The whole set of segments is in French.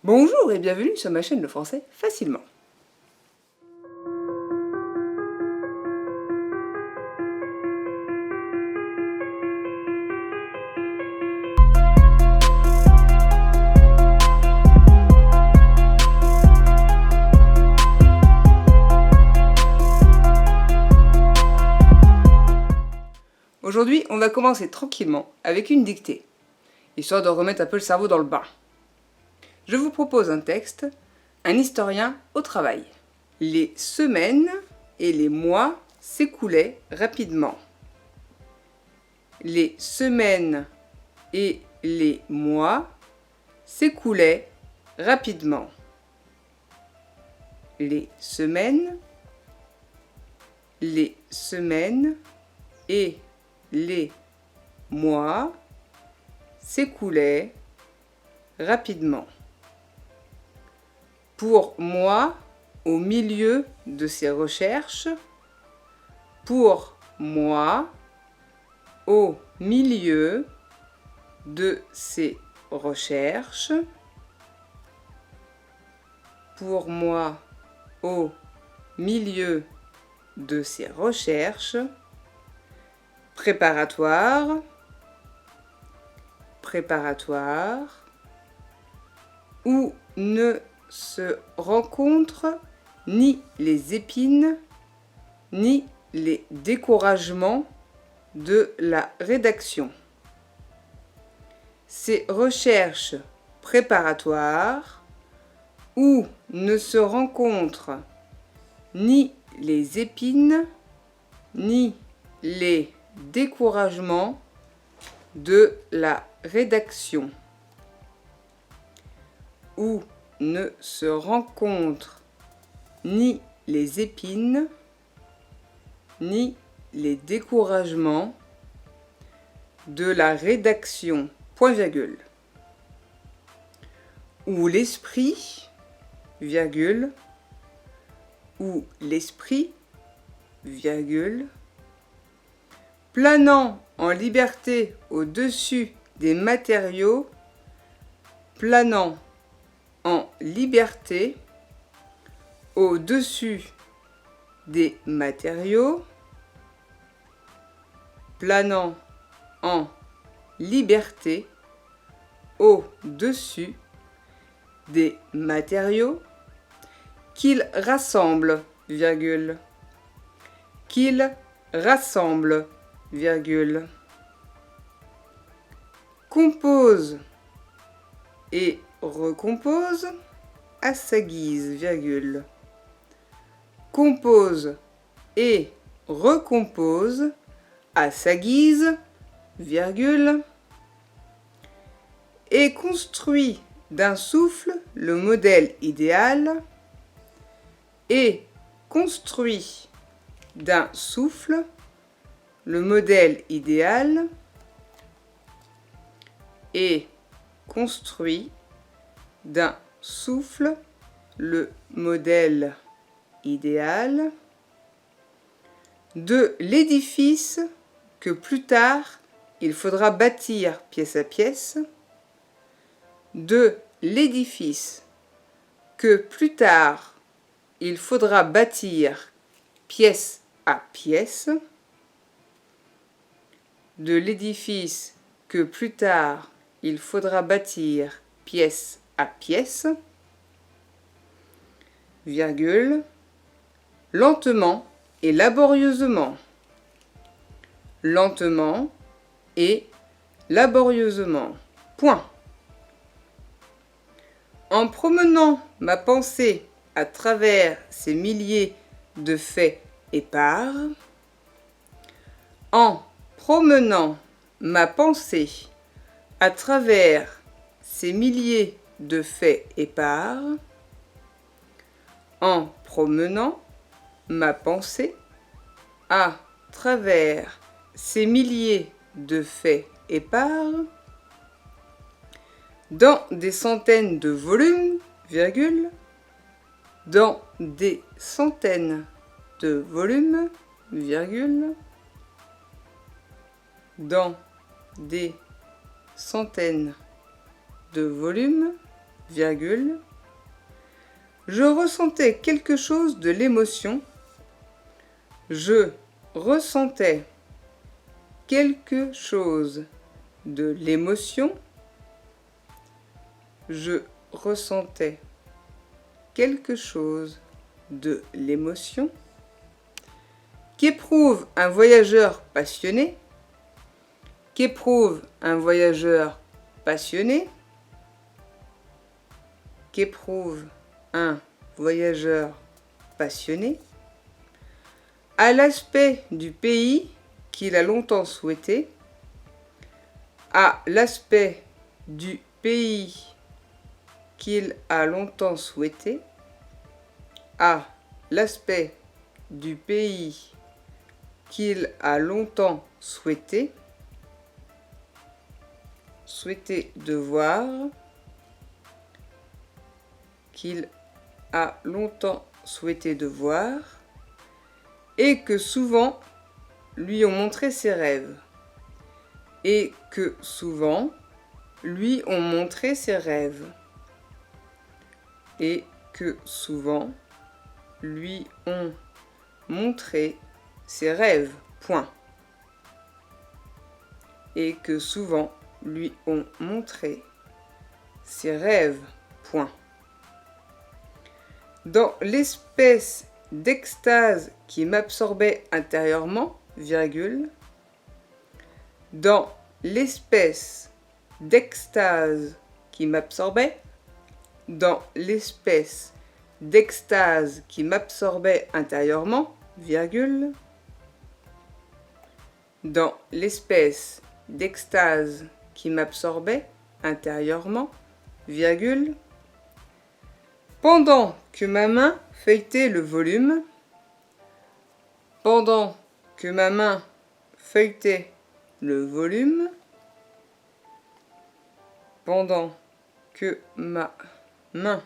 Bonjour et bienvenue sur ma chaîne Le Français Facilement. Aujourd'hui, on va commencer tranquillement avec une dictée, histoire de remettre un peu le cerveau dans le bain. Je vous propose un texte, un historien au travail. Les semaines et les mois s'écoulaient rapidement. Les semaines et les mois s'écoulaient rapidement. Les semaines et les mois s'écoulaient rapidement. Pour moi, au milieu de ces recherches, pour moi, au milieu de ces recherches, pour moi, au milieu de ces recherches, préparatoire, où ne se rencontrent ni les épines, ni les découragements de la rédaction. Ces recherches préparatoires, où ne se rencontrent ni les épines, ni les découragements de la rédaction, où ne se rencontrent ni les épines, ni les découragements de la rédaction, point virgule, où l'esprit, virgule, où l'esprit, virgule, planant en liberté au-dessus des matériaux, planant en liberté au-dessus des matériaux, planant en liberté au-dessus des matériaux, qu'il rassemble, virgule, qu'il rassemble, virgule, compose et recompose à sa guise, virgule, compose et recompose à sa guise, virgule, et construit d'un souffle le modèle idéal, et construit d'un souffle le modèle idéal, et construit d'un souffle le modèle idéal de l'édifice que plus tard il faudra bâtir pièce à pièce, de l'édifice que plus tard il faudra bâtir pièce à pièce, de l'édifice que plus tard il faudra bâtir pièce à pièce, virgule, lentement et laborieusement, lentement et laborieusement, point. En promenant ma pensée à travers ces milliers de faits épars, en promenant ma pensée à travers ces milliers de faits épars, en promenant ma pensée à travers ces milliers de faits épars, dans des centaines de volumes, virgule, dans des centaines de volumes, virgule, dans des centaines de volumes, virgule. Je ressentais quelque chose de l'émotion. Je ressentais quelque chose de l'émotion. Je ressentais quelque chose de l'émotion. Qu'éprouve un voyageur passionné? Qu'éprouve un voyageur passionné? Qu'éprouve un voyageur passionné? À l'aspect du pays qu'il a longtemps souhaité. À l'aspect du pays qu'il a longtemps souhaité. À l'aspect du pays qu'il a longtemps souhaité. Souhaité de voir. Qu'il a longtemps souhaité de voir. Et que souvent lui ont montré ses rêves. Et que souvent lui ont montré ses rêves. Et que souvent lui ont montré ses rêves. Point. Et que souvent lui ont montré ses rêves. Point. Dans l'espèce d'extase qui m'absorbait intérieurement, virgule, dans l'espèce d'extase qui m'absorbait, dans l'espèce d'extase qui m'absorbait intérieurement, virgule, dans l'espèce d'extase qui m'absorbait intérieurement, virgule, pendant que ma main feuilletait le volume, pendant que ma main feuilletait le volume, pendant que ma main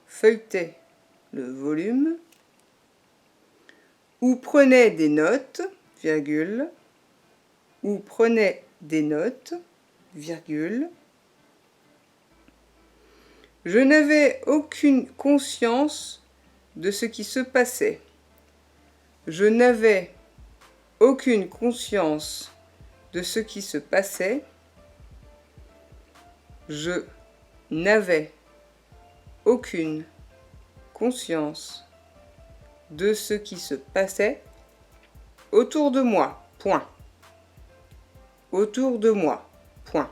feuilletait le volume, ou prenait des notes, virgule, ou prenait des notes, virgule. Je n'avais aucune conscience de ce qui se passait. Je n'avais aucune conscience de ce qui se passait. Je n'avais aucune conscience de ce qui se passait autour de moi. Point. Autour de moi. Point.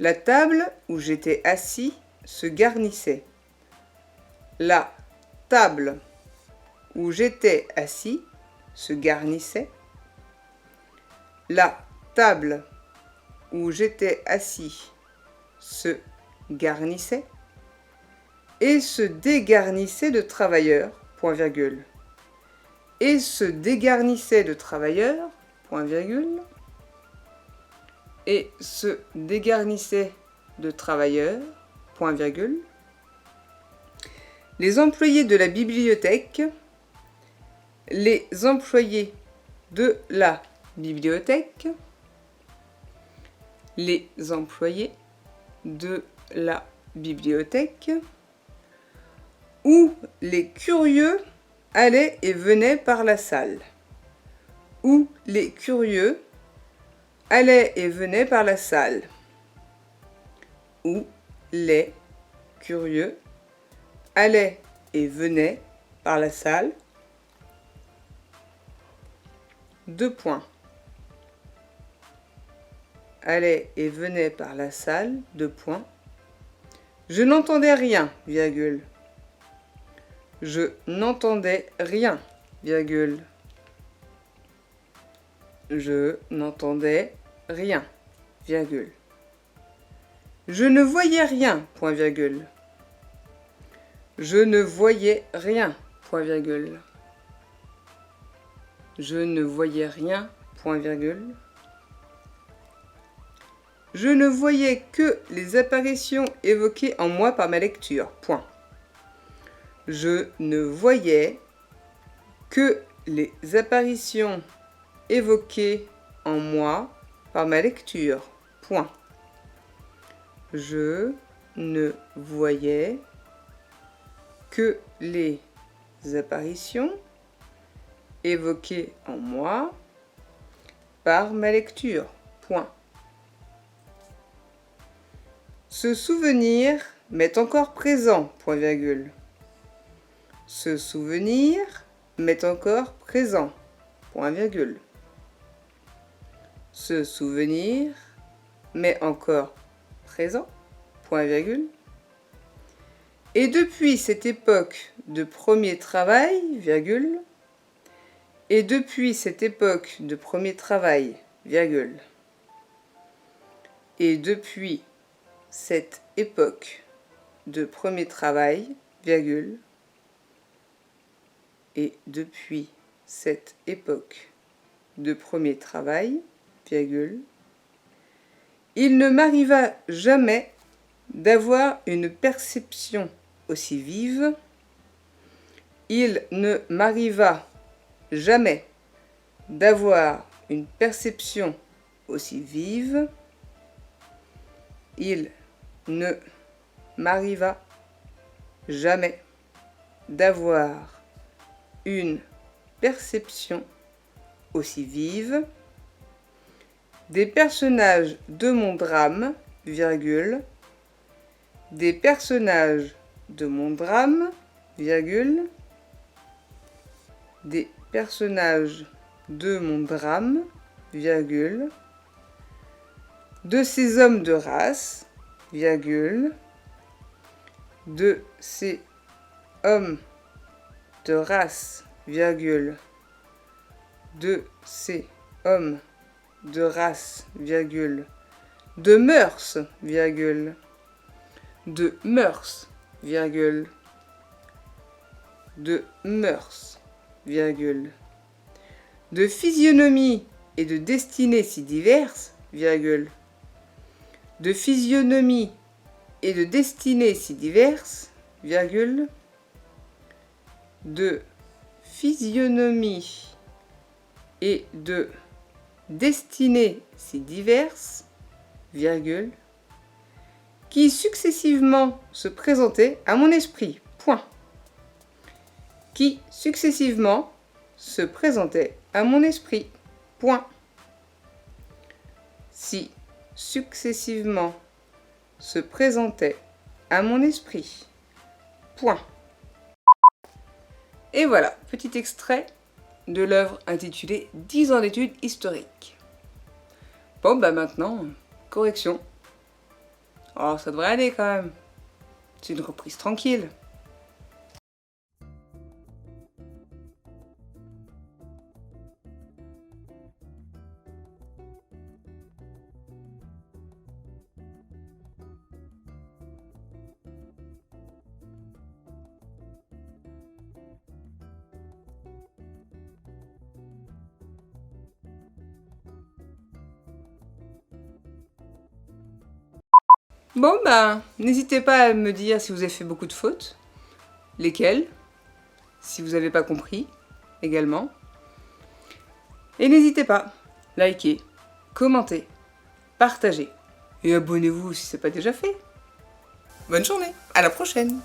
La table où j'étais assis se garnissait. La table où j'étais assis se garnissait. La table où j'étais assis se garnissait et se dégarnissait de travailleurs, point virgule. Et se dégarnissait de travailleurs, point virgule. Et se dégarnissait de travailleurs, point virgule. Les employés de la bibliothèque, les employés de la bibliothèque, les employés de la bibliothèque, où les curieux allaient et venaient par la salle, où les curieux allaient et venaient par la salle, où les curieux allaient et venaient par la salle. Deux points. Allait et venait par la salle, deux points. Je n'entendais rien, virgule. Je n'entendais rien, virgule. Je n'entendais rien, virgule. Je ne voyais rien, point virgule. Je ne voyais rien, point virgule. Je ne voyais rien, point virgule. Je ne voyais que les apparitions évoquées en moi par ma lecture, point. Je ne voyais que les apparitions évoquées en moi par ma lecture, point. Je ne voyais que les apparitions évoquées en moi par ma lecture. Point. Ce souvenir m'est encore présent. Point virgule. Ce souvenir m'est encore présent. Point virgule. Ce souvenir m'est encore présent. Point virgule. Et depuis cette époque de premier travail, virgule, et depuis cette époque de premier travail, virgule, et depuis cette époque de premier travail, virgule, et depuis cette époque de premier travail, virgule, il ne m'arriva jamais d'avoir une perception aussi vive. Il ne m'arriva jamais d'avoir une perception aussi vive. Il ne m'arriva jamais d'avoir une perception aussi vive des personnages de mon drame, virgule, des personnages de mon drame, virgule, des personnages de mon drame, virgule, de ces hommes de race, virgule, de ces hommes de race, virgule, de ces hommes de race, virgule, de mœurs, virgule, de mœurs, virgule, de mœurs, virgule, de physionomie et de destinée si diverses, virgule, de physionomie et de destinée si diverses, virgule, de physionomie et de destinée si diverses, virgule, qui successivement se présentaient à mon esprit. Point. Qui successivement se présentaient à mon esprit. Point. Si successivement se présentaient à mon esprit. Point. Et voilà, petit extrait de l'œuvre intitulée 10 ans d'études historiques. Bon, bah maintenant, correction. Oh, ça devrait aller quand même. C'est une reprise tranquille. Bon, bah, n'hésitez pas à me dire si vous avez fait beaucoup de fautes, lesquelles, si vous n'avez pas compris, également. Et n'hésitez pas, likez, commentez, partagez et abonnez-vous si ce n'est pas déjà fait. Bonne journée, à la prochaine!